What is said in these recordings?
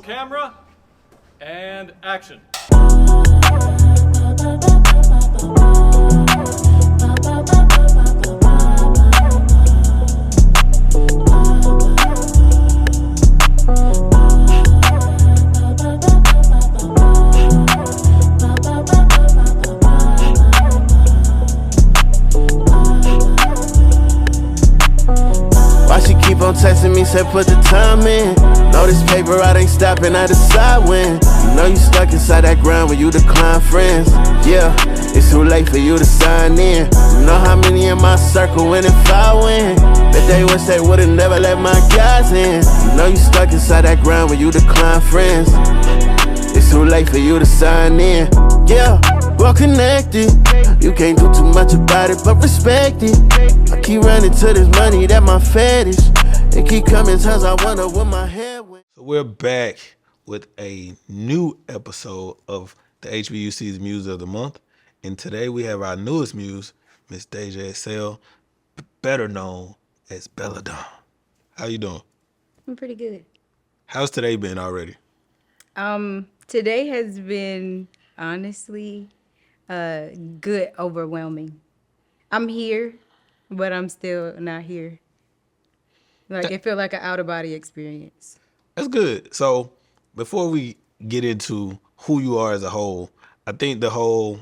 Roll camera, and action. On texting me, said put the time in. Know this paper out ain't stopping, I decide when. You know you stuck inside that grind when you decline friends. Yeah, it's too late for you to sign in. You know how many in my circle win if I win. Bet they wish they would've never let my guys in. You know you stuck inside that grind when you decline friends. It's too late for you to sign in. Yeah, well connected. You can't do too much about it, but respect it. I keep running to this money, that my fetish. It keep coming times I wonder what my head went. So we're back with a new episode of the HBUC's Muse of the Month. And today we have our newest muse, Miss Daysha Excell, better known as Belladon. How you doing? I'm pretty good. How's today been already? Today has been honestly good, overwhelming. I'm here, but I'm still not here. Like, it felt like an out-of-body experience. That's good. So before we get into who you are as a whole, I think the whole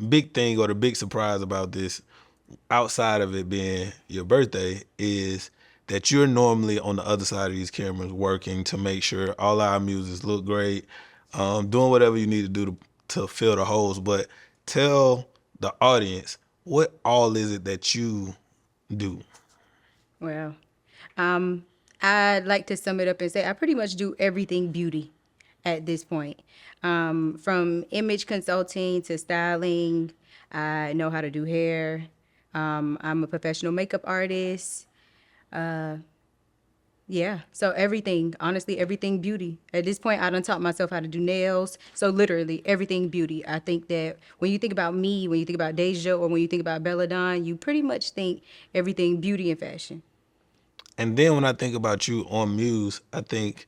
big thing or the big surprise about this, outside of it being your birthday, is that you're normally on the other side of these cameras working to make sure all our muses look great, doing whatever you need to do to fill the holes. But tell the audience, what all is it that you do? Well, I'd like to sum it up and say I pretty much do everything beauty at this point. From image consulting to styling, I know how to do hair. I'm a professional makeup artist. Yeah, so everything, honestly, everything beauty. At this point, I done taught myself how to do nails. So literally everything beauty. I think that when you think about me, when you think about Daysha, or when you think about Belladon, you pretty much think everything beauty and fashion. And then when I think about you on Muse, I think,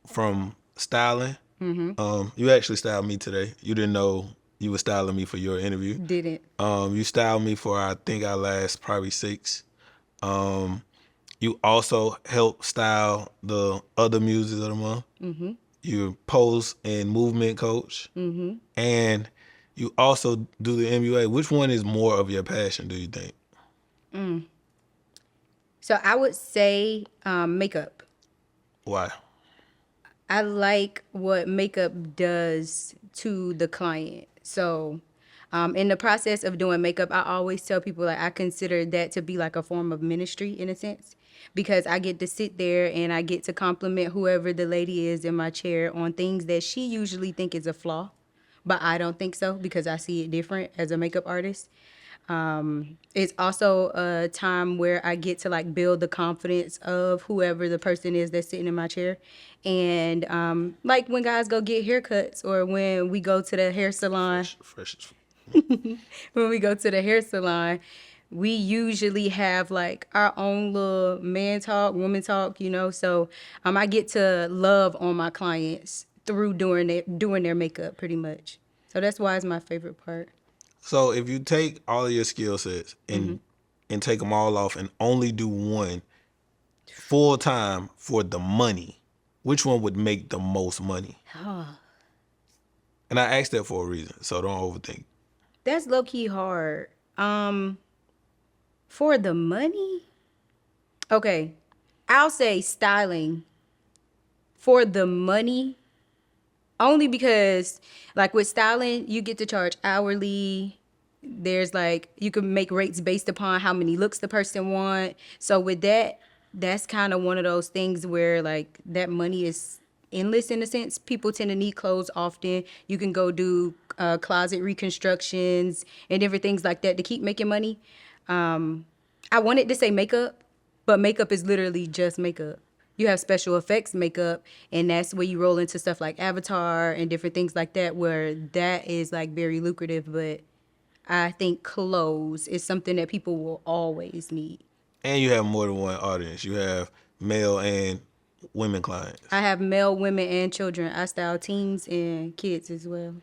from styling, you actually styled me today. You didn't know you were styling me for your interview. Didn't. You styled me for, I think, our last probably 6. You also helped style the other muses of the month. Mm-hmm. You're pose and movement coach. Mm-hmm. And you also do the MUA. Which one is more of your passion, do you think? So I would say makeup. Why? I like what makeup does to the client. So in the process of doing makeup, I always tell people, like, I consider that to be like a form of ministry in a sense, because I get to sit there and I get to compliment whoever the lady is in my chair on things that she usually think is a flaw, but I don't think so because I see it different as a makeup artist. It's also a time where I get to like build the confidence of whoever the person is that's sitting in my chair. And like when guys go get haircuts or when we go to the hair salon, when we go to the hair salon, we usually have like our own little man talk, woman talk, so I get to love on my clients through doing their makeup pretty much. So that's why it's my favorite part. So if you take all of your skill sets and take them all off and only do one full time for the money, which one would make the most money? And I asked that for a reason, so don't overthink. That's low-key hard. For the money? Okay, I'll say styling for the money. Only because, like, with styling, you get to charge hourly. There's, like, you can make rates based upon how many looks the person want. So with that, that's kind of one of those things where, like, that money is endless in a sense. People tend to need clothes often. You can go do closet reconstructions and different things like that to keep making money. I wanted to say makeup, but makeup is literally just makeup. You have special effects makeup, and that's where you roll into stuff like Avatar and different things like that, where that is like very lucrative. But I think clothes is something that people will always need. And you have more than one audience. You have male and women clients? I have male, women, and children. I style teens and kids as well.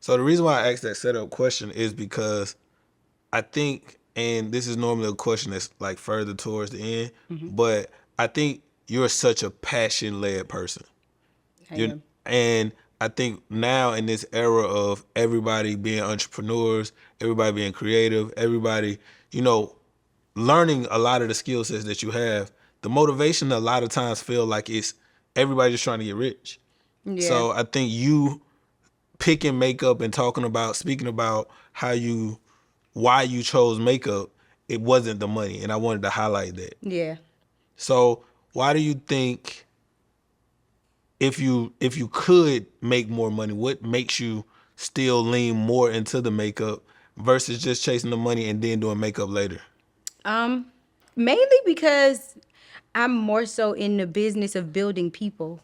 So the reason why I asked that setup question is because I think, and this is normally a question that's like further towards the end, but I think you're such a passion-led person. I You're, am. and I think now in this era of everybody being entrepreneurs, everybody being creative, everybody, learning a lot of the skill sets that you have, the motivation a lot of times feel like it's everybody just trying to get rich. Yeah. So I think you picking makeup and speaking about why you chose makeup, it wasn't the money. And I wanted to highlight that. Yeah. So why do you think if you could make more money, what makes you still lean more into the makeup versus just chasing the money and then doing makeup later? Mainly because I'm more so in the business of building people.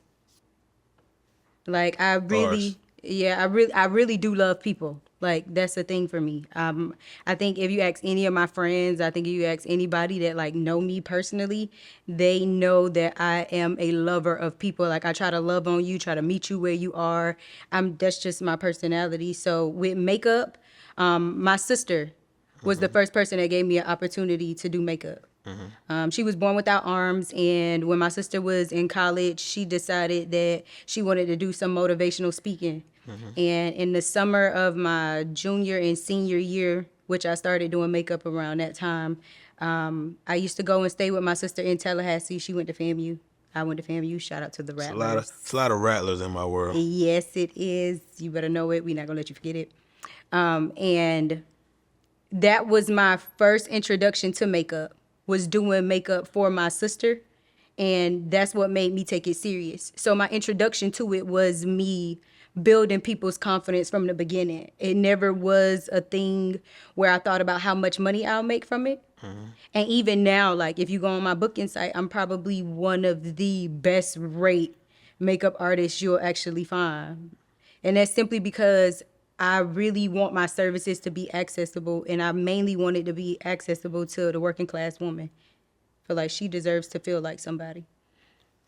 Like Bars. I really do love people. Like that's the thing for me. I think if you ask any of my friends, I think if you ask anybody that like know me personally, they know that I am a lover of people. Like I try to love on you, try to meet you where you are. That's just my personality. So with makeup, my sister was the first person that gave me an opportunity to do makeup. She was born without arms, and when my sister was in college, she decided that she wanted to do some motivational speaking. And in the summer of my junior and senior year, which I started doing makeup around that time, I used to go and stay with my sister in Tallahassee. She went to FAMU. I went to FAMU. Shout out to the Rattlers. It's a lot of rattlers in my world. Yes, it is. You better know it. We're not going to let you forget it. And that was my first introduction to makeup, was doing makeup for my sister. And that's what made me take it serious. So my introduction to it was me building people's confidence from the beginning. It never was a thing where I thought about how much money I'll make from it. And even now, like if you go on my booking site, I'm probably one of the best rate makeup artists you'll actually find. And that's simply because I really want my services to be accessible, and I mainly want it to be accessible to the working class woman. I feel like she deserves to feel like somebody.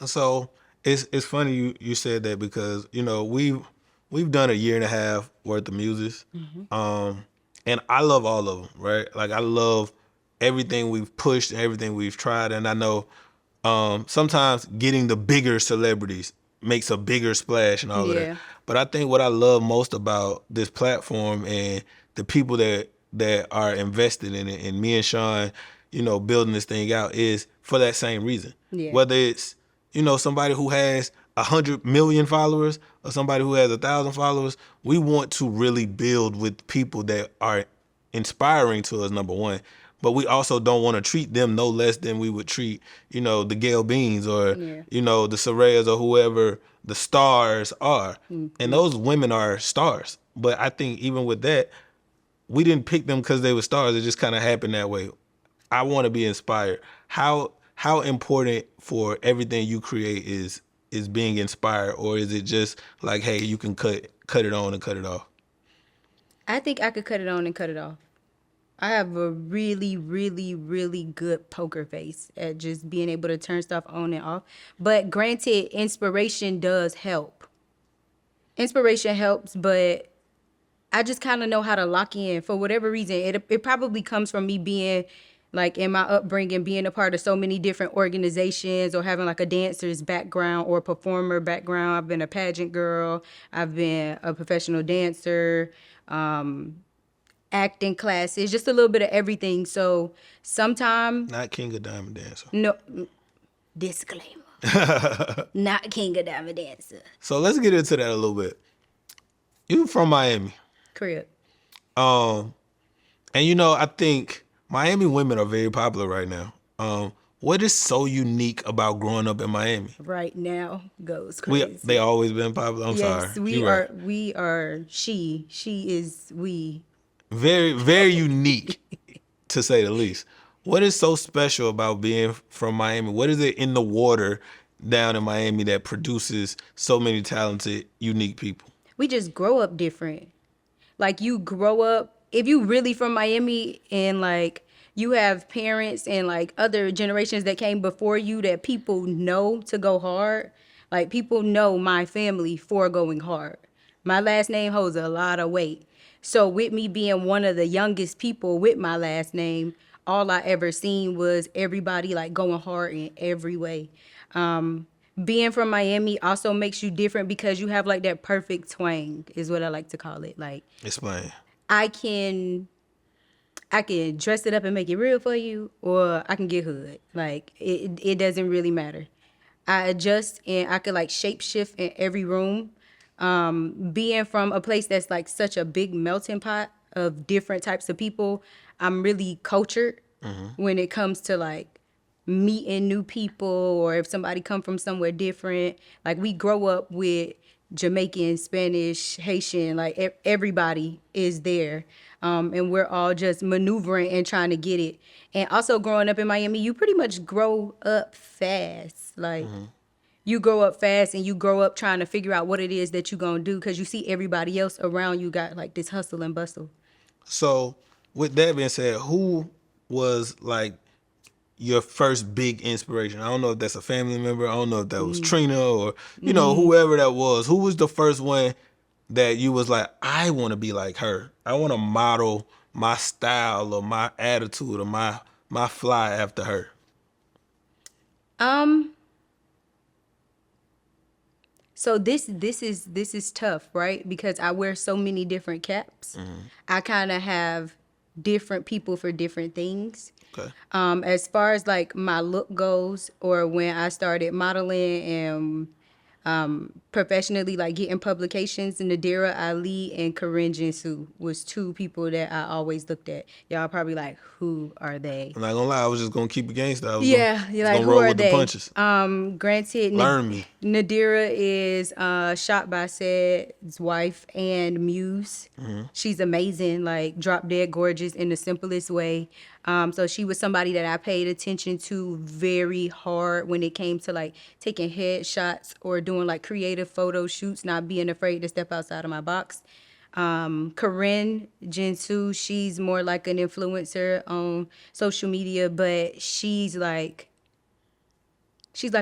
So it's funny you said that because we've done a year and a half worth of muses, and I love all of them, right? Like I love everything we've pushed and everything we've tried, and I know sometimes getting the bigger celebrities makes a bigger splash and all of Yeah. that. But I think what I love most about this platform and the people that are invested in it, and me and Sean, building this thing out, is for that same reason. Yeah. Whether it's somebody who has 100 million followers or somebody who has 1,000 followers, we want to really build with people that are inspiring to us, number one. But we also don't want to treat them no less than we would treat, the Gail Beans or, Yeah. the Sorayas or whoever the stars are. And those women are stars. But I think even with that, we didn't pick them because they were stars. It just kind of happened that way. I want to be inspired. How important for everything you create is being inspired, or is it just like, hey, you can cut it on and cut it off? I think I could cut it on and cut it off. I have a really, really, really good poker face at just being able to turn stuff on and off. But granted, inspiration does help. Inspiration helps, but I just kind of know how to lock in for whatever reason. It probably comes from me being like in my upbringing, being a part of so many different organizations, or having like a dancer's background or performer background. I've been a pageant girl. I've been a professional dancer. Acting classes, just a little bit of everything. So sometimes, Not King of Diamond Dancer. no, disclaimer, not King of Diamond Dancer. So let's get into that a little bit. You from Miami. Crib. And I think Miami women are very popular right now. What is so unique about growing up in Miami? Right now goes crazy. They always been popular. I'm yes, sorry. we You are. right. We are. She is we. Very, very unique, to say the least. What is so special about being from Miami? What is it in the water down in Miami that produces so many talented, unique people? We just grow up different. Like you grow up, if you really from Miami and like you have parents and like other generations that came before you that people know to go hard. Like people know my family for going hard. My last name holds a lot of weight. So with me being one of the youngest people with my last name, all I ever seen was everybody like going hard in every way. Being from Miami also makes you different because you have like that perfect twang is what I like to call it. Like Explain. I can dress it up and make it real for you, or I can get hood. Like it doesn't really matter. I adjust and I could like shape shift in every room. Being from a place that's like such a big melting pot of different types of people, I'm really cultured when it comes to like meeting new people, or if somebody come from somewhere different. Like we grow up with Jamaican, Spanish, Haitian, like everybody is there. And we're all just maneuvering and trying to get it. And also growing up in Miami, you pretty much grow up fast. Like you grow up fast and you grow up trying to figure out what it is that you're going to do because you see everybody else around you got like this hustle and bustle. So, with that being said, who was like your first big inspiration? I don't know if that's a family member. I don't know if that was Trina or, you know, whoever that was. Who was the first one that you was like, I want to be like her? I want to model my style or my attitude or my fly after her. So this is tough, right? Because I wear so many different caps. I kind of have different people for different things. Okay. As far as like my look goes, or when I started modeling and professionally, like getting publications, Nadira Ali and Corinne Jinsu was two people that I always looked at. Y'all probably like, who are they? I'm not gonna lie, I was just gonna keep it gangster. I was Yeah, gonna, you're like, gonna who roll are with they? the punches. Granted, Learn me. Nadira is shot by Said's wife and Muse. She's amazing, like drop dead gorgeous in the simplest way. So she was somebody that I paid attention to very hard when it came to like taking headshots or doing like creative photo shoots, not being afraid to step outside of my box. Corinne Jinsu, she's more like an influencer on social media, but she's like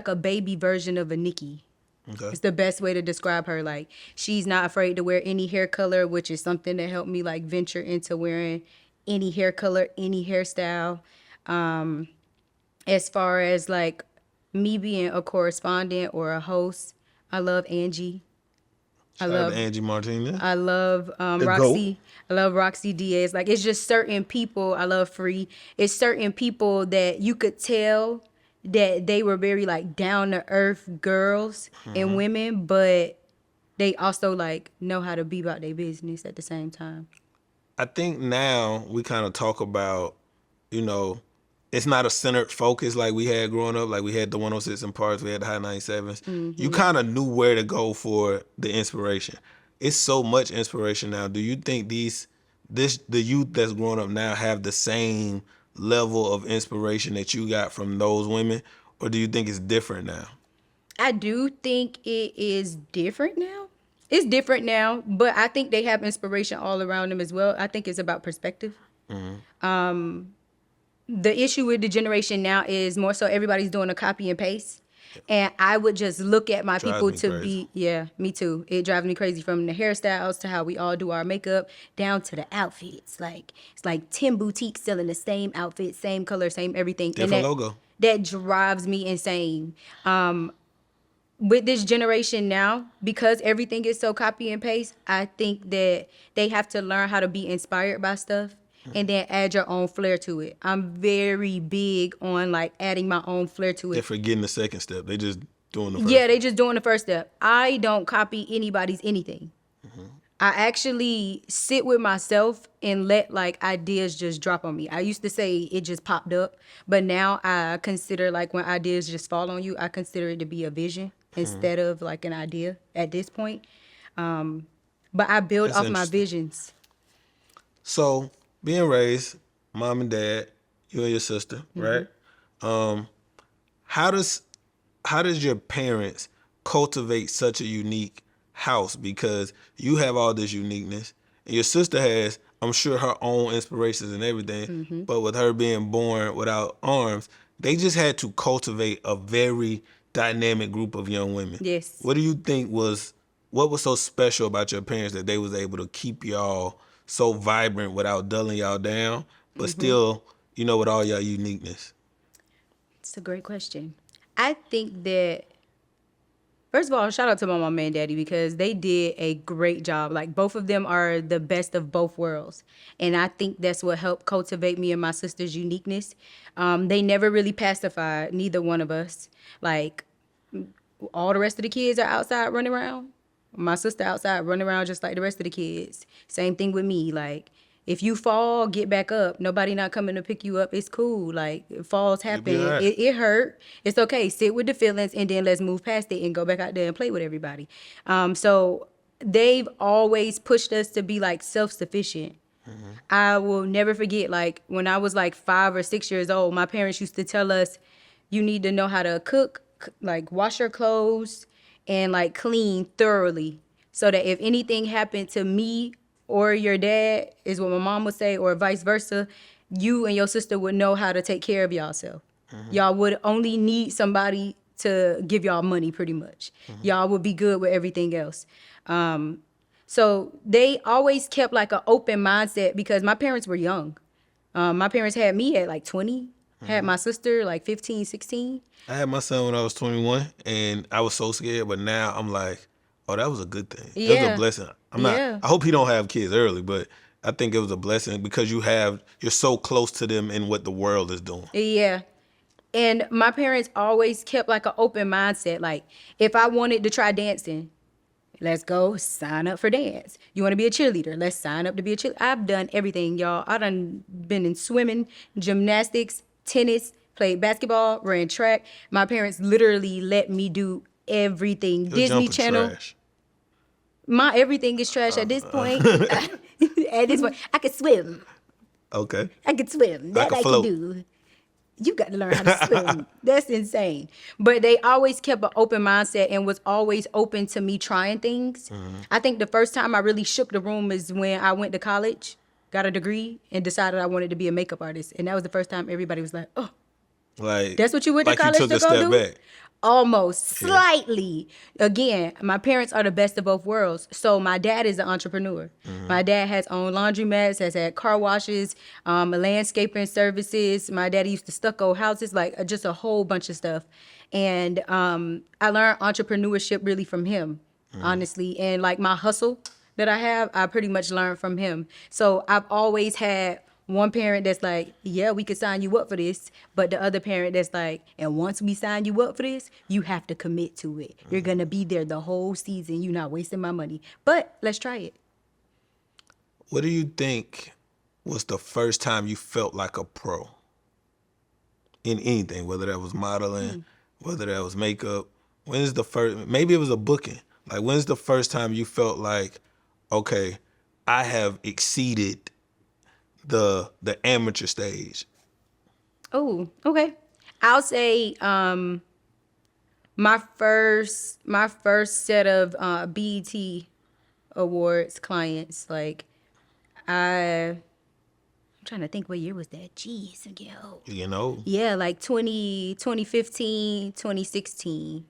a baby version of a Nicki. Okay. It's the best way to describe her. Like she's not afraid to wear any hair color, which is something that helped me like venture into wearing any hair color, any hairstyle. As far as like me being a correspondent or a host, I love Angie. Shout out to Angie Martinez. I love The Roxy. I love Roxy Diaz. Like it's just certain people. I love Free. It's certain people that you could tell that they were very like down to earth girls and women, but they also like know how to be about their business at the same time. I think now we kind of talk about, you know, it's not a centered focus like we had growing up. Like we had the 106 in Parks, we had the High 97s. You kind of knew where to go for the inspiration. It's so much inspiration now. Do you think the youth that's growing up now have the same level of inspiration that you got from those women, or do you think it's different now? I do think it is different now. It's different now, but I think they have inspiration all around them as well. I think it's about perspective. The issue with the generation now is more so everybody's doing a copy and paste. And I would just look at my Drives people me to crazy. yeah, me too. It drives me crazy from the hairstyles to how we all do our makeup down to the outfits. Like it's like 10 boutiques selling the same outfit, same color, same everything. Different logo. That drives me insane. With this generation now, because everything is so copy and paste, I think that they have to learn how to be inspired by stuff and then add your own flair to it. I'm very big on like adding my own flair to it. They're forgetting the second step. They just doing the first. Yeah, they just doing the first step. I don't copy anybody's anything. I actually sit with myself and let like ideas just drop on me. I used to say it just popped up, but now I consider like when ideas just fall on you, I consider it to be a vision instead of like an idea at this point. But I build That's off my interesting. visions. So, being raised, mom and dad, you and your sister, right? How does your parents cultivate such a unique house? Because you have all this uniqueness, and your sister has I'm sure her own inspirations and everything. But with her being born without arms, they just had to cultivate a very dynamic group of young women. Yes. What do you think what was so special about your parents that they was able to keep y'all so vibrant without dulling y'all down, but still, with all y'all uniqueness? It's a great question. I think that, first of all, shout out to my mom and daddy because they did a great job. Like, both of them are the best of both worlds. And I think that's what helped cultivate me and my sister's uniqueness. They never really pacified neither one of us. Like, all the rest of the kids are outside running around. My sister outside running around just like the rest of the kids. Same thing with me. Like, if you fall, get back up. Nobody not coming to pick you up. It's cool. Like, falls happen. all right. It hurt. It's okay. Sit with the feelings and then let's move past it and go back out there and play with everybody. So they've always pushed us to be like self-sufficient. I will never forget, like, when I was like 5 or 6 years old, my parents used to tell us, you need to know how to cook, like wash your clothes, and like clean thoroughly, so that if anything happened to me or your dad, is what my mom would say, or vice versa, you and your sister would know how to take care of yourself. Y'all would only need somebody to give y'all money, pretty much. Y'all would be good with everything else. So they always kept like an open mindset because my parents were young. My parents had me at like 20, had my sister like 15, 16. I had my son when I was 21, and I was so scared. But now I'm like, oh, that was a good thing. That was Yeah. a blessing. I'm not. Yeah. I hope he don't have kids early, but I think it was a blessing because you're so close to them in what the world is doing. Yeah. And my parents always kept like an open mindset. Like, if I wanted to try dancing, let's go sign up for dance. You want to be a cheerleader? Let's sign up to be a cheerleader. I've done everything, y'all. I done been in swimming, gymnastics, tennis, played basketball, ran track. My parents literally let me do everything. Your Disney jumper Channel. trash. My everything is trash at this point. At this point, I could swim. Okay. I could swim. That can I float. can do. You got to learn how to swim. That's insane. But they always kept an open mindset and was always open to me trying things. I think the first time I really shook the room is when I went to college, got a degree, and decided I wanted to be a makeup artist. And that was the first time everybody was like, oh, Like that's what you went to like college you took to a go step do? back. Almost, slightly. Again, my parents are the best of both worlds. So my dad is an entrepreneur. My dad has owned laundromats, has had car washes, landscaping services. My daddy used to stucco houses, like just a whole bunch of stuff. And I learned entrepreneurship really from him, honestly. And like my hustle that I have, I pretty much learned from him. So I've always had one parent that's like, yeah, we could sign you up for this. But the other parent that's like, and once we sign you up for this, you have to commit to it. You're going to be there the whole season. You're not wasting my money. But let's try it. What do you think was the first time you felt like a pro in anything, whether that was modeling, whether that was makeup? When's the first, maybe it was a booking. Like, when's the first time you felt like, okay, I have exceeded the amateur stage? Oh, okay. I'll say my first set of BET awards clients, like I'm trying to think what year was that. Jeez, I'm getting old. You know? Yeah, like 2015, 2016.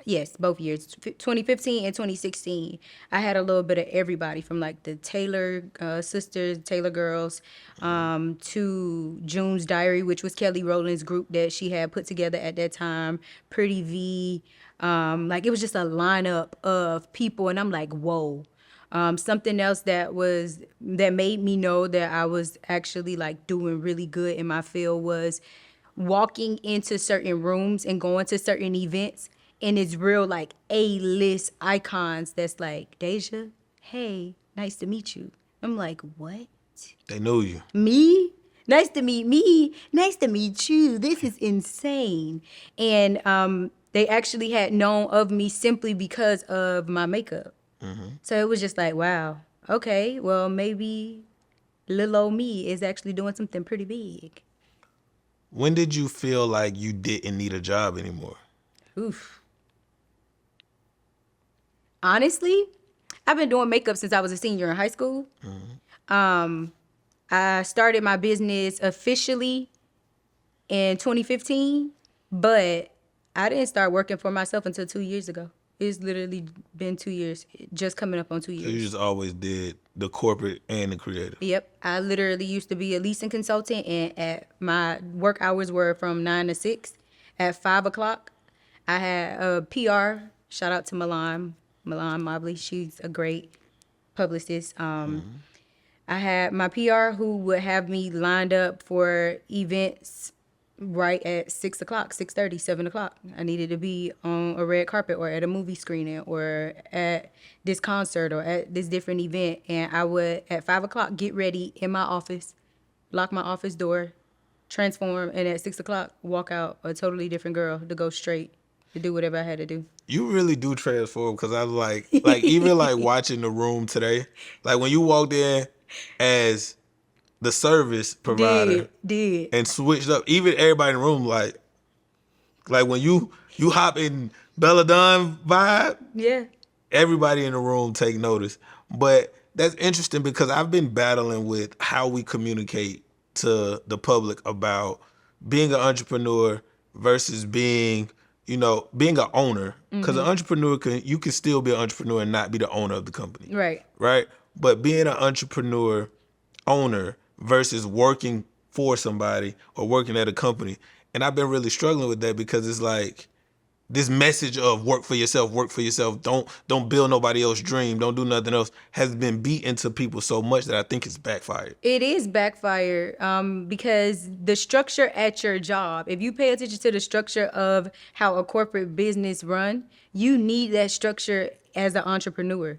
Yes, both years, 2015 and 2016. I had a little bit of everybody from like the Taylor sisters, Taylor girls, to June's Diary, which was Kelly Rowland's group that she had put together at that time, Pretty V. Like, it was just a lineup of people, and I'm like, whoa. Something else that made me know that I was actually like doing really good in my field was walking into certain rooms and going to certain events. And it's real like A-list icons that's like, Daysha, hey, nice to meet you. I'm like, what? They knew you. Me? Nice to meet me. Nice to meet you. This is insane. And they actually had known of me simply because of my makeup. So it was just like, wow, okay, well, maybe little old me is actually doing something pretty big. When did you feel like you didn't need a job anymore? Oof. Honestly, I've been doing makeup since I was a senior in high school. I started my business officially in 2015, but I didn't start working for myself until 2 years ago. It's literally been 2 years, just coming up on 2 So you years. just always did the corporate and the creative. Yep, I literally used to be a leasing consultant, and at my work hours were from 9 to 6. At 5 o'clock, I had a PR. Shout out to Milan Mobley. She's a great publicist. I had my PR who would have me lined up for events right at 6 o'clock, 6:30, 7 o'clock. I needed to be on a red carpet or at a movie screening or at this concert or at this different event. And I would, at 5 o'clock, get ready in my office, lock my office door, transform, and at 6 o'clock, walk out a totally different girl to go straight to do whatever I had to do. You really do transform because I was like even like watching The Room today, like when you walked in as the service provider Did. and switched up, even everybody in the room like when you hop in Belladonna vibe, Yeah. everybody in the room take notice. But that's interesting because I've been battling with how we communicate to the public about being an entrepreneur versus being an owner. Because an entrepreneur you can still be an entrepreneur and not be the owner of the company. Right. Right? But being an entrepreneur owner versus working for somebody or working at a company. And I've been really struggling with that because it's like this message of work for yourself, don't build nobody else's dream, don't do nothing else has been beat into people so much that I think it's backfired. It is backfire because the structure at your job, if you pay attention to the structure of how a corporate business run, you need that structure as an entrepreneur.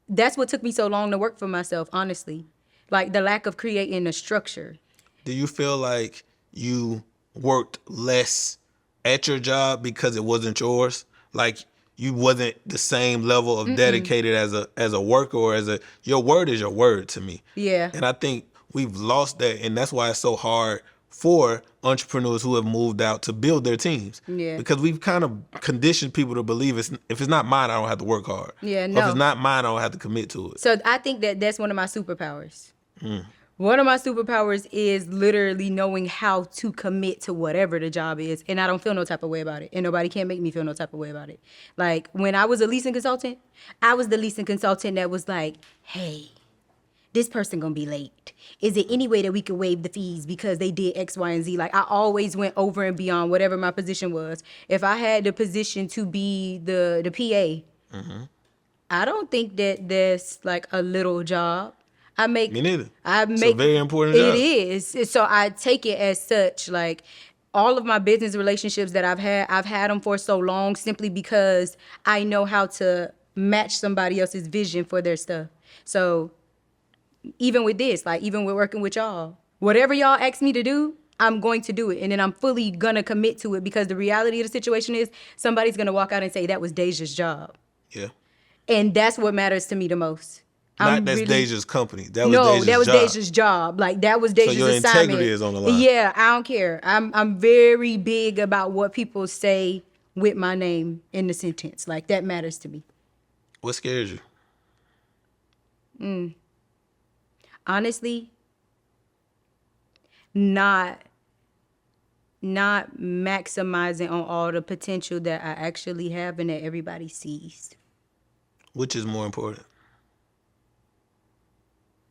That's what took me so long to work for myself, honestly. Like the lack of creating a structure. Do you feel like you worked less at your job because it wasn't yours? Like you wasn't the same level of dedicated as a worker or your word is your word to me. Yeah. And I think we've lost that, and that's why it's so hard for entrepreneurs who have moved out to build their teams. Yeah. Because we've kind of conditioned people to believe if it's not mine, I don't have to work hard. Yeah, Or if no. it's not mine, I don't have to commit to it. So I think that that's one of my superpowers. One of my superpowers is literally knowing how to commit to whatever the job is, and I don't feel no type of way about it, and nobody can make me feel no type of way about it. Like when I was a leasing consultant, I was the leasing consultant that was like, hey, this person gonna be late. Is there any way that we could waive the fees because they did X, Y, and Z? Like I always went over and beyond whatever my position was. If I had the position to be the PA, I don't think that that's like a little job. Me neither. I It's make a very important job. It is. So I take it as such. Like all of my business relationships that I've had them for so long simply because I know how to match somebody else's vision for their stuff. So even with this, like even with working with y'all, whatever y'all ask me to do, I'm going to do it. And then I'm fully gonna commit to it because the reality of the situation is somebody's gonna walk out and say that was Daysha's job. Yeah. And that's what matters to me the most. That's Daysha's company. That was No, Daysha's that was job. Daysha's job. Like that was Daysha's your assignment. integrity is on the line. Yeah, I don't care. I'm very big about what people say with my name in the sentence. Like that matters to me. What scares you? Honestly, not maximizing on all the potential that I actually have and that everybody sees. Which is more important?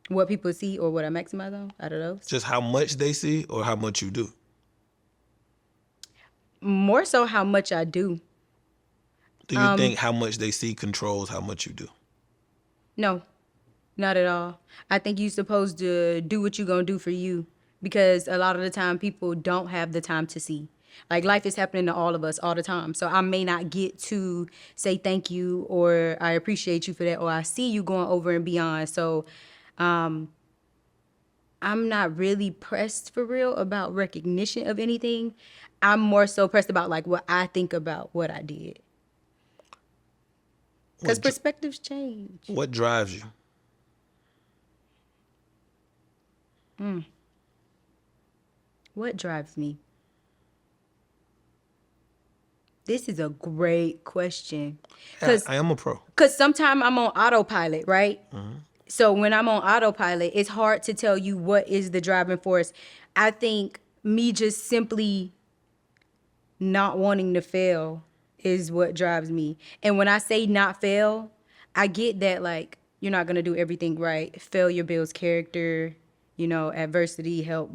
What people see or what I maximize on out of those? Just how much they see or how much you do? More so how much I do. Do you think how much they see controls how much you do? No, not at all. I think you're supposed to do what you're going to do for you because a lot of the time people don't have the time to see. Like life is happening to all of us all the time. So I may not get to say thank you or I appreciate you for that or I see you going over and beyond. So I'm not really pressed for real about recognition of anything. I'm more so pressed about like what I think about what I did. Because perspectives change. What drives you? What drives me? This is a great question. I am a pro. Because sometimes I'm on autopilot, right? So when I'm on autopilot, it's hard to tell you what is the driving force. I think me just simply not wanting to fail is what drives me. And when I say not fail, I get that like you're not gonna do everything right. Failure builds character, adversity help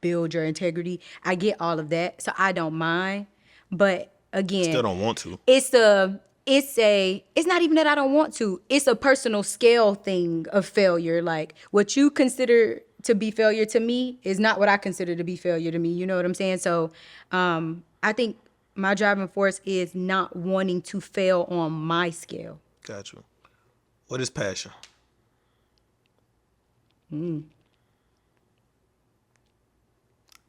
build your integrity. I get all of that. So I don't mind. But again, Still don't want to. It's not even that I don't want to. It's a personal scale thing of failure. Like what you consider to be failure to me is not what I consider to be failure to me. You know what I'm saying? So I think my driving force is not wanting to fail on my scale. Got you. What is passion? I'm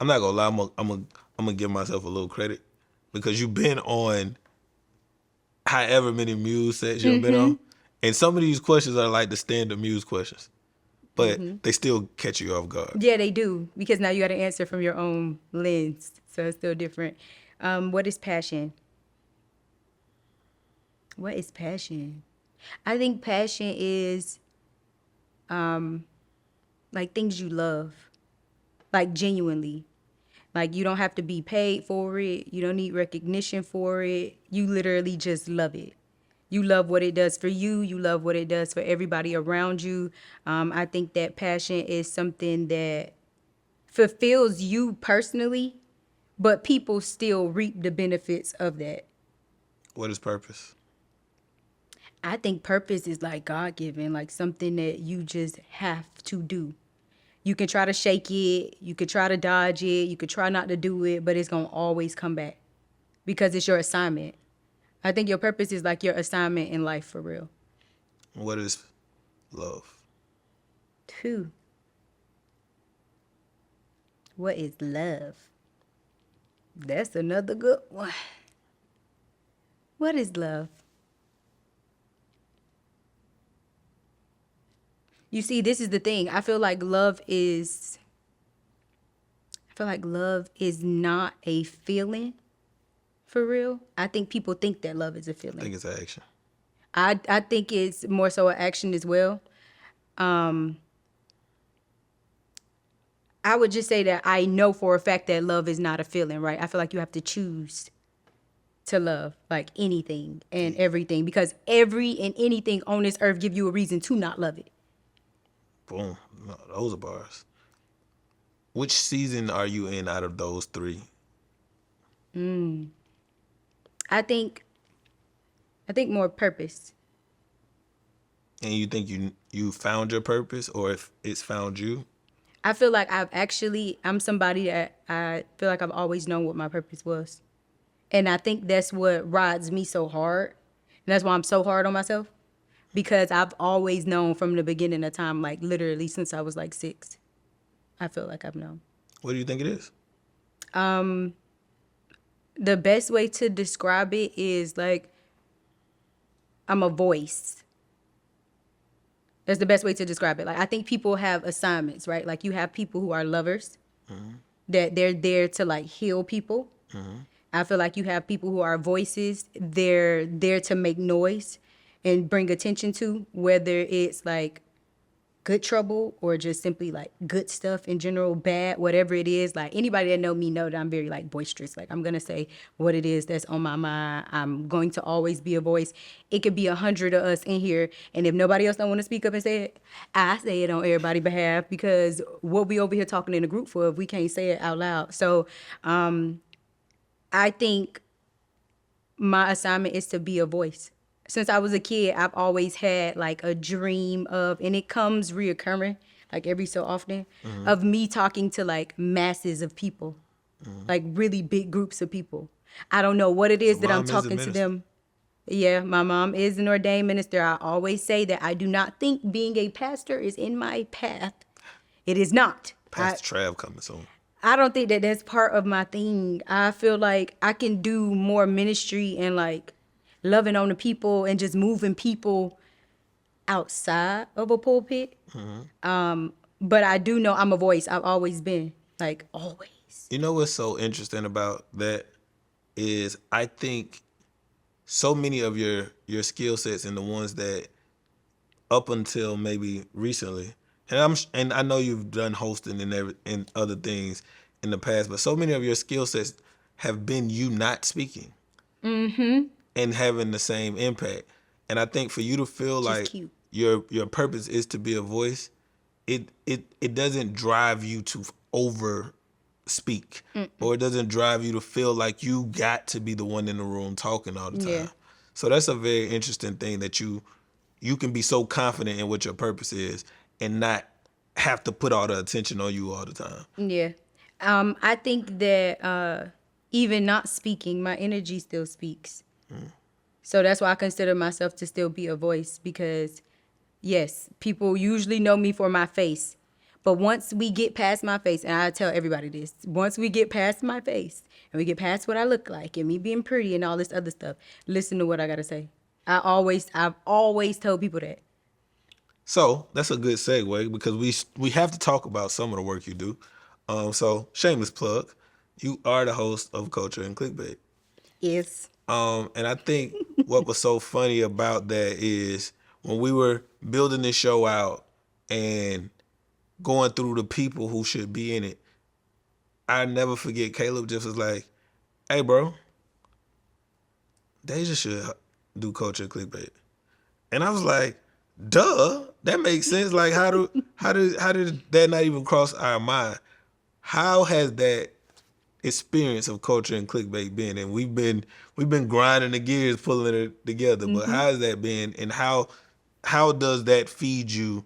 not gonna lie. I'm gonna give myself a little credit because you've been on however many Muse sets you've been on, and some of these questions are like the standard Muse questions, but they still catch you off guard. Yeah, they do, because now you got to answer from your own lens, so it's still different. What is passion? What is passion? I think passion is like things you love, like genuinely. Like you don't have to be paid for it. You don't need recognition for it. You literally just love it. You love what it does for you. You love what it does for everybody around you. I think that passion is something that fulfills you personally, but people still reap the benefits of that. What is purpose? I think purpose is like God-given, like something that you just have to do. You can try to shake it, you could try to dodge it, you could try not to do it, but it's going to always come back because it's your assignment. I think your purpose is like your assignment in life for real. What is love? Two. What is love? That's another good one. What is love? You see, this is the thing. I feel like love is not a feeling for real. I think people think that love is a I feeling. think it's action. I think it's more so an action as well. I would just say that I know for a fact that love is not a feeling, right? I feel like you have to choose to love, like anything and everything, because every and anything on this earth give you a reason to not love it. Boom. No, those are bars. Which season are you in out of those three? I think more purpose. And you think you found your purpose, or if it's found you? I feel like I'm somebody that I feel like I've always known what my purpose was. And I think that's what rides me so hard. And that's why I'm so hard on myself. Because I've always known from the beginning of time, like literally since I was like 6. I feel like I've known. What do you think it is? The best way to describe it is like I'm a voice. That's the best way to describe it. Like I think people have assignments, right? Like you have people who are lovers, that they're there to like heal people. I feel like you have people who are voices. They're there to make noise and bring attention to, whether it's like good trouble or just simply like good stuff in general, bad, whatever it is. Like anybody that know me know that I'm very like boisterous. Like I'm going to say what it is that's on my mind. I'm going to always be a voice. It could be 100 of us in here. And if nobody else don't want to speak up and say it, I say it on everybody's behalf, because what we over here talking in a group for if we can't say it out loud. So I think my assignment is to be a voice. Since I was a kid, I've always had like a dream of, and it comes reoccurring like every so often, of me talking to like masses of people, like really big groups of people. I don't know what it is that I'm talking to them. Yeah, my mom is an ordained minister. I always say that I do not think being a pastor is in my path. It is not. Pastor Trav coming soon. I don't think that that's part of my thing. I feel like I can do more ministry and like loving on the people and just moving people outside of a pulpit. But I do know I'm a voice. I've always been, like, always. You know what's so interesting about that is I think so many of your skill sets and the ones that up until maybe recently, and I know you've done hosting and other things in the past, but so many of your skill sets have been you not speaking and having the same impact. And I think for you to feel Which is like cute. your purpose is to be a voice, it doesn't drive you to over speak, or it doesn't drive you to feel like you got to be the one in the room talking all the time. Yeah. So that's a very interesting thing, that you can be so confident in what your purpose is and not have to put all the attention on you all the time. Yeah. I think that even not speaking, my energy still speaks. So that's why I consider myself to still be a voice, because yes, people usually know me for my face. But once we get past my face, and I tell everybody this, once we get past my face and we get past what I look like and me being pretty and all this other stuff, listen to what I gotta say. I've always told people that. So that's a good segue, because we have to talk about some of the work you do. So shameless plug, you are the host of Culture and Clickbait. Yes. And I think what was so funny about that is when we were building this show out and going through the people who should be in it, I never forget Caleb just was like, "Hey, bro, Daysha should do Culture and Clickbait," and I was like, "Duh, that makes sense. Like, how did that not even cross our mind? How has that experience of Culture and Clickbait been?" And we've been grinding the gears, pulling it together. But how has that been, and how does that feed you,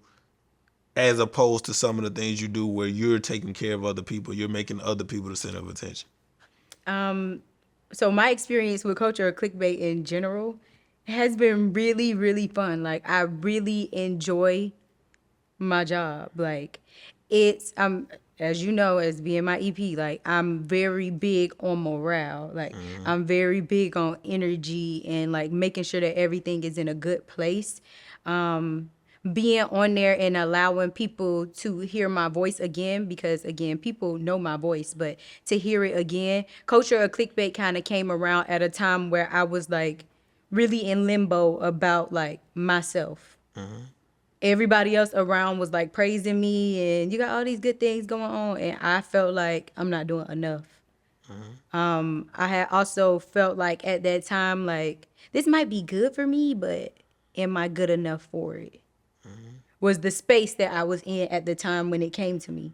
as opposed to some of the things you do where you're taking care of other people, you're making other people the center of attention? So my experience with culture or clickbait in general has been really, really fun. Like, I really enjoy my job. Like, it's as you know, as being my EP, like, I'm very big on morale. Like, I'm very big on energy and like making sure that everything is in a good place. Being on there and allowing people to hear my voice again, because again, people know my voice, but to hear it again, culture or clickbait kind of came around at a time where I was like really in limbo about like myself. Everybody else around was like praising me and you got all these good things going on, and I felt like I'm not doing enough. I had also felt like at that time, like, this might be good for me, but am I good enough for it? Was the space that I was in at the time when it came to me.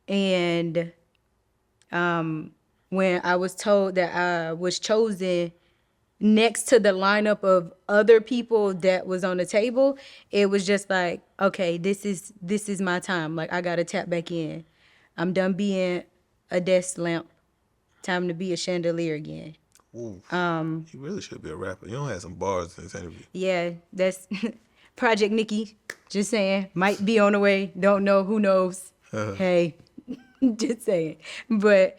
And when I was told that I was chosen next to the lineup of other people that was on the table, it was just like, okay, this is my time. Like, I gotta tap back in. I'm done being a desk lamp. Time to be a chandelier again. Ooh, you really should be a rapper. You don't have some bars in this interview. Yeah, that's Project Nikki. Just saying, might be on the way. Don't know. Who knows? Hey, just saying. But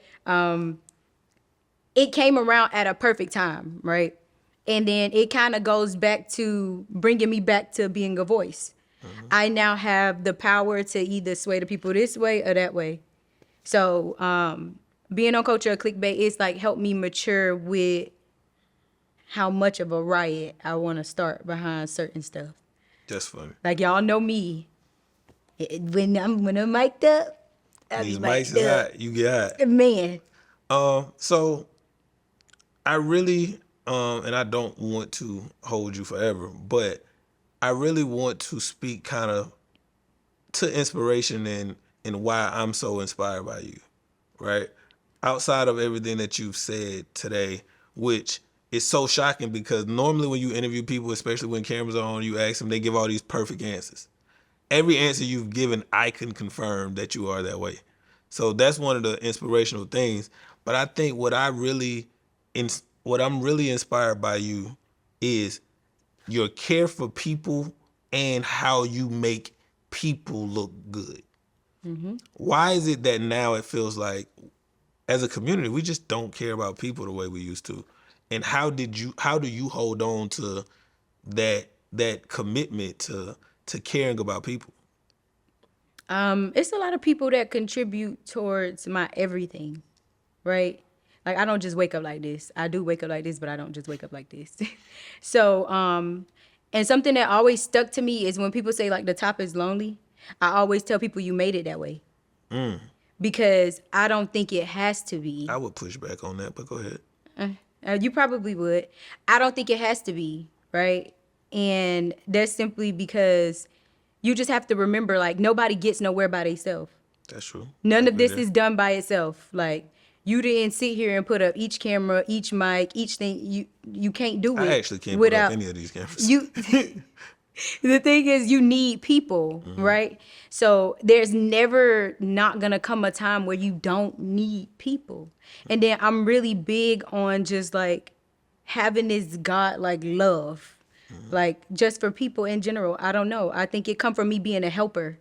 it came around at a perfect time, right? And then it kind of goes back to bringing me back to being a voice. I now have the power to either sway the people this way or that way. So being on culture or clickbait, it's like helped me mature with how much of a riot I want to start behind certain stuff. That's funny. Like, y'all know me. When I'm mic'd up, I These be mics mic'd is up. hot. You get hot. Man. So I really, and I don't want to hold you forever, but I really want to speak kind of to inspiration and why I'm so inspired by you, right? Outside of everything that you've said today, which is so shocking, because normally when you interview people, especially when cameras are on, you ask them, they give all these perfect answers. Every answer you've given, I can confirm that you are that way. So that's one of the inspirational things. But I think what I'm really inspired by you is your care for people and how you make people look good. Why is it that now it feels like, as a community, we just don't care about people the way we used to? And how do you hold on to that commitment to caring about people? It's a lot of people that contribute towards my everything, right? Like, I don't just wake up like this. I do wake up like this, but I don't just wake up like this. So And something that always stuck to me is when people say like the top is lonely, I always tell people you made it that way. Because I don't think it has to be. I would push back on that, but go ahead. You probably would. I don't think it has to be, right? And that's simply because you just have to remember, like, nobody gets nowhere by themselves. That's true. None of this is done by itself. Like, you didn't sit here and put up each camera, each mic, each thing. You can't do it. I actually can't put up any of these cameras. You. The thing is, you need people, right? So there's never not gonna come a time where you don't need people. And then I'm really big on just like having this God like love, like just for people in general. I don't know. I think it come from me being a helper.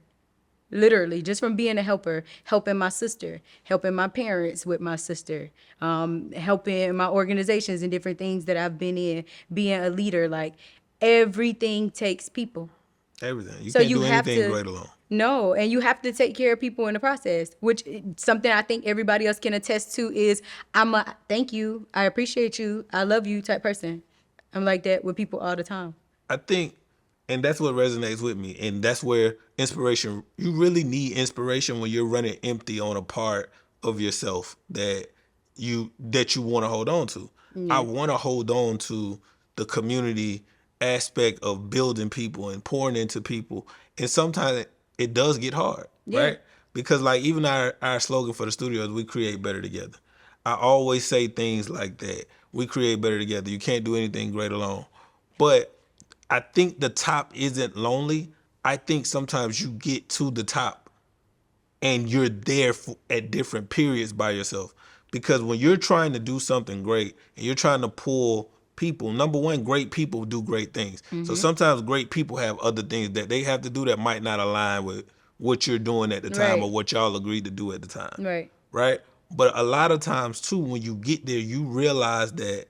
Literally, just from being a helper, helping my sister, helping my parents with my sister, helping my organizations and different things that I've been in, being a leader. Like, everything takes people. Everything. You So can't you do have anything to- great alone. No, and you have to take care of people in the process, which something I think everybody else can attest to is I'm a thank you, I appreciate you, I love you type person. I'm like that with people all the time. I think, and that's what resonates with me, and that's where inspiration. You really need inspiration when you're running empty on a part of yourself that you want to hold on to. I want to hold on to the community aspect of building people and pouring into people, and sometimes it does get hard, right? Because like even our slogan for the studio is we create better together. I always say things like that. We create better together. You can't do anything great alone. But I think the top isn't lonely. I think sometimes you get to the top and you're there at different periods by yourself. Because when you're trying to do something great and you're trying to pull people, number one, great people do great things. So sometimes great people have other things that they have to do that might not align with what you're doing at the time Right. or what y'all agreed to do at the time. Right. Right? But a lot of times too, when you get there, you realize that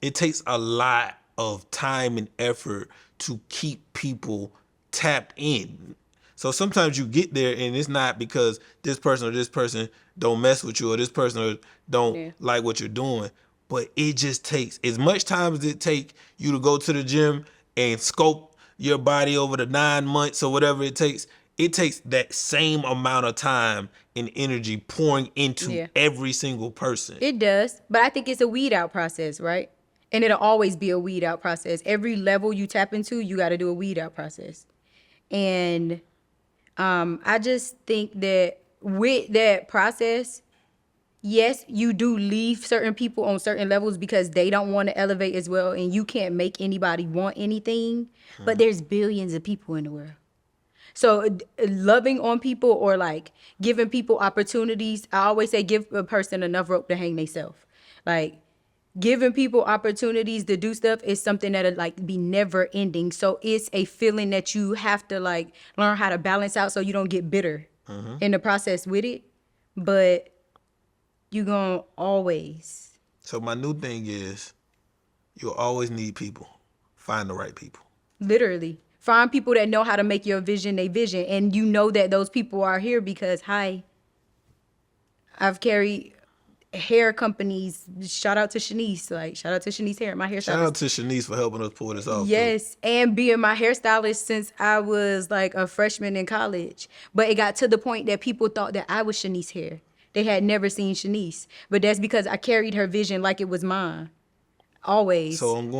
it takes a lot of time and effort to keep people tapped in. So sometimes you get there and it's not because this person or this person don't mess with you or this person don't like what you're doing, but it just takes as much time as it take you to go to the gym and sculpt your body over the 9 months or whatever it takes. It takes that same amount of time and energy pouring into every single person. It does, but I think it's a weed out process, right? And it'll always be a weed out process. Every level you tap into, you got to do a weed out process. And I just think that with that process, yes, you do leave certain people on certain levels because they don't want to elevate as well, and you can't make anybody want anything. But there's billions of people in the world. So loving on people or like giving people opportunities, I always say give a person enough rope to hang themselves. Like giving people opportunities to do stuff is something that'll like be never ending. So it's a feeling that you have to like learn how to balance out so you don't get bitter in the process with it. But you're gonna always. So my new thing is you'll always need people. Find the right people. Literally. Find people that know how to make your vision a vision. And you know that those people are here because, I've carried hair companies. Shout out to Shanice. Like, shout out to Shanice Hair, my hairstylist. Shout out to Shanice for helping us pull this off. Yes, and being my hairstylist since I was like a freshman in college. But it got to the point that people thought that I was Shanice Hair. They had never seen Shanice. But that's because I carried her vision like it was mine. Always. So I'm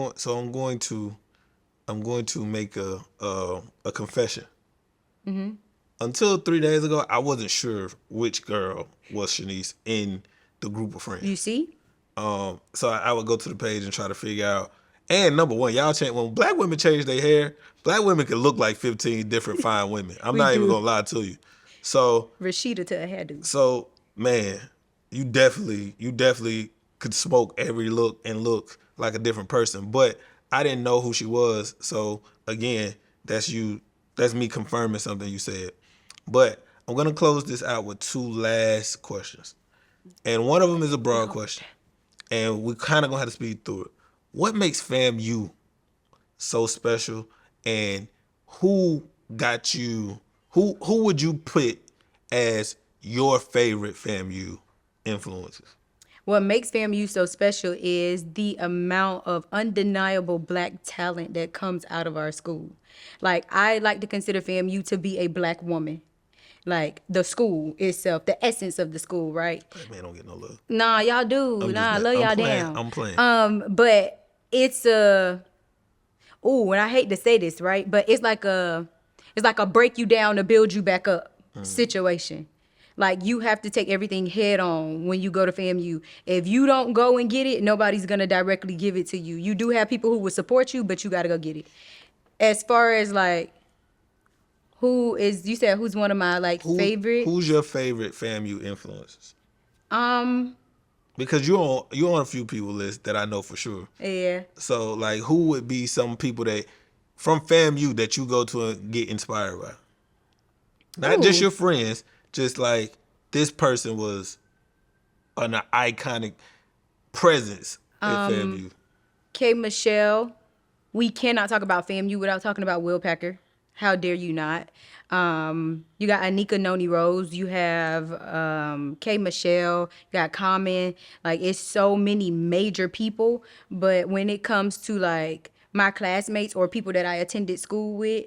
going to make a confession. Until 3 days ago, I wasn't sure which girl was Shanice in the group of friends. You see? So I would go to the page and try to figure out. And number one, y'all change when black women change their hair. Black women can look like 15 different fine women. I'm not even gonna lie to you. So Rashida to a hairdo. So man, you definitely could smoke every look and look like a different person. But I didn't know who she was. So again, that's me confirming something you said. But I'm gonna close this out with two last questions. And one of them is a broad question. And we kind of gonna have to speed through it. What makes FAMU so special? And who got you, who would you put as your favorite FAMU influences? What makes FAMU so special is the amount of undeniable black talent that comes out of our school. Like, I like to consider FAMU to be a black woman. Like, the school itself, the essence of the school, right? That man don't get no love. Nah, y'all do. I'm just Nah, I mad. love I'm y'all playing. down. I'm playing. But it's a and I hate to say this, right? But it's like a break you down to build you back up situation. Like, you have to take everything head on when you go to FAMU. If you don't go and get it, nobody's gonna directly give it to you. You do have people who will support you, but you gotta go get it. As far as like you said who's one of my like favorite? Who's your favorite FAMU influences? Um, Because you're on a few people list that I know for sure. yeah. So like, who would be some people that from FAMU that you go to and get inspired by? Not just Ooh. your friends, just like this person was an iconic presence at FAMU. K. Michelle. We cannot talk about FAMU without talking about Will Packer. How dare you not? You got Anika Noni Rose. You have K. Michelle. You got Common. Like, it's so many major people. But when it comes to like my classmates or people that I attended school with,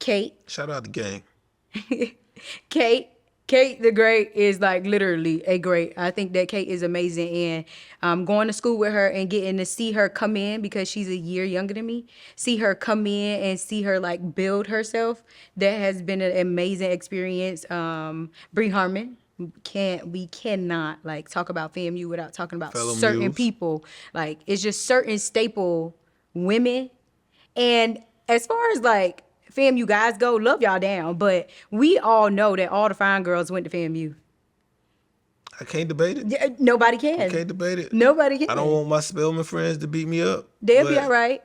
Kate. Shout out the gang. Kate the Great is like literally a great. I think that Kate is amazing, and going to school with her and getting to see her come in because she's a year younger than me. See her come in and see her like build herself. That has been an amazing experience. Bree Harmon. We cannot like talk about FAMU without talking about Fellow certain Muse. people. Like, it's just certain staple women. And as far as like FAMU guys go, love y'all down, but we all know that all the fine girls went to FAMU. I can't debate it. Yeah, nobody I can. can't debate it. Nobody can. I don't want my Spelman friends to beat me up. They'll be but all right.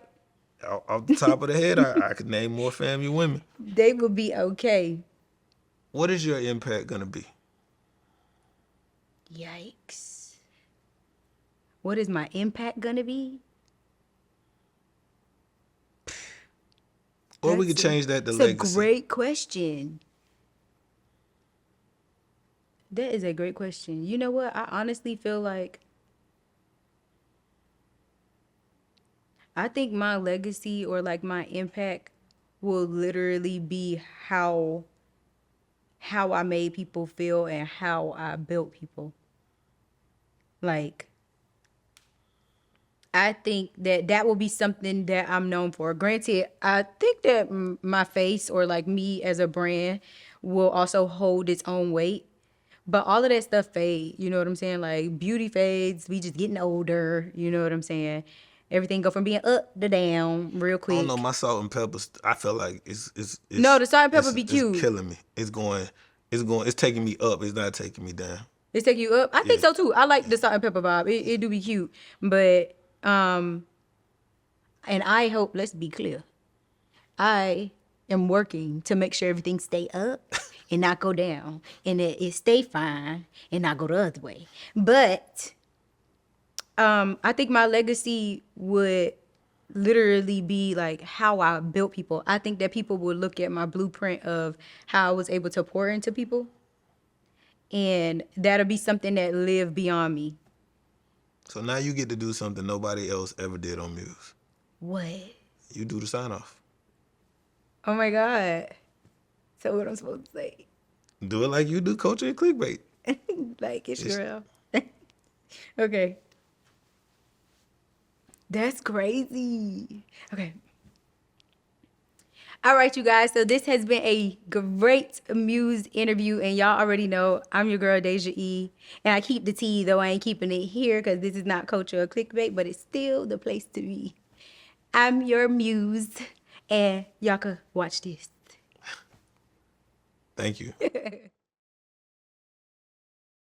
Off the top of the head, I could name more FAMU women. They will be okay. What is your impact gonna be? Yikes. What is my impact gonna be? Or we could change that to That's legacy. a great question. That is a great question. You know what? I honestly feel like I think my legacy or like my impact will literally be how I made people feel and how I built people. Like, I think that will be something that I'm known for. Granted, I think that my face or like me as a brand will also hold its own weight. But all of that stuff fade, you know what I'm saying? Like, beauty fades, we just getting older, you know what I'm saying? Everything go from being up to down real I quick. don't know, my salt and peppers. I feel like it's No, the salt and pepper be it's cute. killing me. It's taking me up. It's not taking me down. It's taking you up. I think Yeah. so too. I like the salt and pepper vibe. It do be cute. But and I hope, let's be clear, I am working to make sure everything stay up and not go down, and that it stay fine and not go the other way. But I think my legacy would literally be like how I built people. I think that people would look at my blueprint of how I was able to pour into people, and that'll be something that live beyond me. So now you get to do something nobody else ever did on Muse. What? You do the sign off. Oh my God. So what I'm supposed to say? Do it like you do culture and clickbait. Like, it's Just- girl. Okay. That's crazy. Okay. All right, you guys. So this has been a great Muse interview, and y'all already know I'm your girl, Daysha E. And I keep the tea, though I ain't keeping it here because this is not culture or clickbait, but it's still the place to be. I'm your Muse, and y'all can watch this. Thank you.